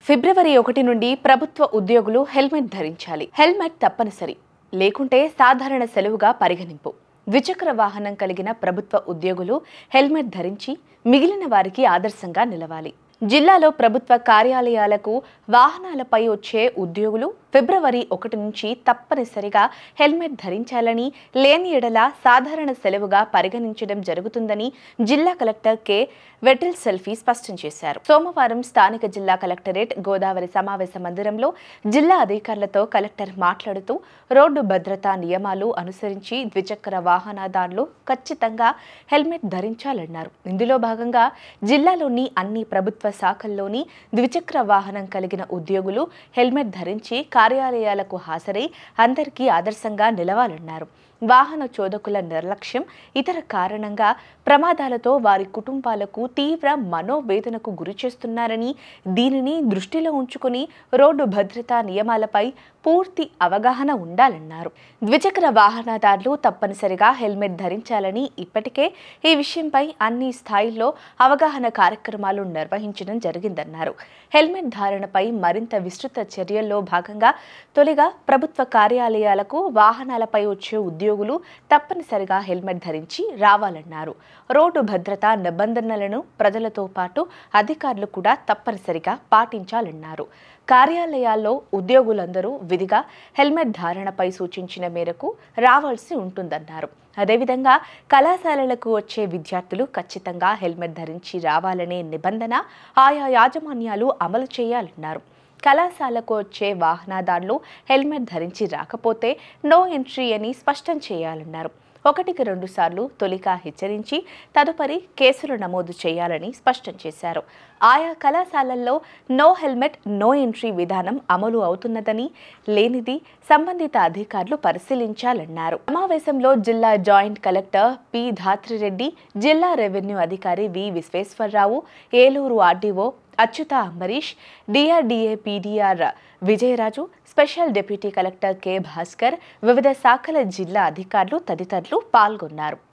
ఫిబ్రవరి 1 నుండి ప్రభుత్వ ఉద్యోగులు హెల్మెట్ ధరించాలి. హెల్మెట్ తప్పనిసరి. లేకుంటే సాధారణ సెలవుగా పరిగణింపు. ద్విచక్ర వాహనం కలిగిన ప్రభుత్వ ఉద్యోగులు హెల్మెట్ ధరించి మిగిలిన వారికి ఆదర్శంగా నిలవాలి. జిల్లాలో ప్రభుత్వ కార్యాలయాలకు వాహనాలపై వచ్చే ఉద్యోగులు ఫిబ్రవరి 1 నుంచి తప్పనిసరిగా హెల్మెట్ ధరించాలని, లేని ఎడల సాధారణ సెలవుగా పరిగణించడం జరుగుతుందని జిల్లా కలెక్టర్ కె. వెటిల్ సెల్ఫీ స్పష్టం చేశారు. సోమవారం స్థానిక జిల్లా కలెక్టరేట్ గోదావరి సమావేశ మందిరంలో జిల్లా అధికారులతో కలెక్టర్ మాట్లాడుతూ రోడ్డు భద్రతా నియమాలు అనుసరించి ద్విచక్ర వాహనదారులు ఖచ్చితంగా హెల్మెట్ ధరించాలన్నారు. ఇందులో భాగంగా జిల్లాలోని అన్ని ప్రభుత్వ శాఖల్లోని ద్విచక్ర వాహనం కలిగిన ఉద్యోగులు హెల్మెట్ ధరించి కార్యాలయాలకు హాజరై అందరికీ ఆదర్శంగా నిలవాలన్నారు. వాహన చోదకుల నిర్లక్ష్యం, ఇతర కారణంగా ప్రమాదాలతో వారి కుటుంబాలకు తీవ్ర మనోవేదనకు గురిచేస్తున్నారని, దీనిని దృష్టిలో ఉంచుకుని రోడ్డు భద్రతా నియమాలపై పూర్తి అవగాహన ఉండాలన్నారు. ద్విచక్ర వాహనదారులు తప్పనిసరిగా హెల్మెట్ ధరించాలని ఇప్పటికే ఈ విషయంపై అన్ని స్థాయిల్లో అవగాహన కార్యక్రమాలు నిర్వహించడం జరిగిందన్నారు. హెల్మెట్ ధారణపై మరింత విస్తృత చర్యల్లో భాగంగా తొలిగా ప్రభుత్వ కార్యాలయాలకు వాహనాలపై వచ్చే ఉద్యోగులు తప్పనిసరిగా హెల్మెట్ ధరించి రావాలన్నారు. రోడ్డు భద్రతా నిబంధనలను ప్రజలతో పాటు అధికారులు కూడా తప్పనిసరిగా పాటించాలన్నారు. కార్యాలయాల్లో ఉద్యోగులందరూ విధిగా హెల్మెట్ ధారణపై సూచించిన మేరకు రావాల్సి ఉంటుందన్నారు. అదేవిధంగా కళాశాలలకు వచ్చే విద్యార్థులు ఖచ్చితంగా హెల్మెట్ ధరించి రావాలనే నిబంధన ఆయా యాజమాన్యాలు అమలు చేయాలన్నారు. కళాశాలకు వచ్చే వాహనదారులు హెల్మెట్ ధరించి రాకపోతే నో ఎంట్రీ అని స్పష్టం చేయాలన్నారు. 1-2 సార్లు తొలిగా హెచ్చరించి తదుపరి కేసులు నమోదు చేయాలని స్పష్టం చేశారు. ఆయా కళాశాలల్లో నో హెల్మెట్ నో ఎంట్రీ విధానం అమలు అవుతున్నదని, లేనిది సంబంధిత అధికారులు పరిశీలించాలన్నారు. సమావేశంలో జిల్లా జాయింట్ కలెక్టర్ పి. ధాత్రిరెడ్డి, జిల్లా రెవెన్యూ అధికారి V. Visweswara Rao, Eluru RDO Achyuta Ambarish, DRDA PDR Vijayaraju, special deputy collector K. Bhaskar, వివిధ శాఖల జిల్లా అధికారులు తదితరులు పాల్గొన్నారు.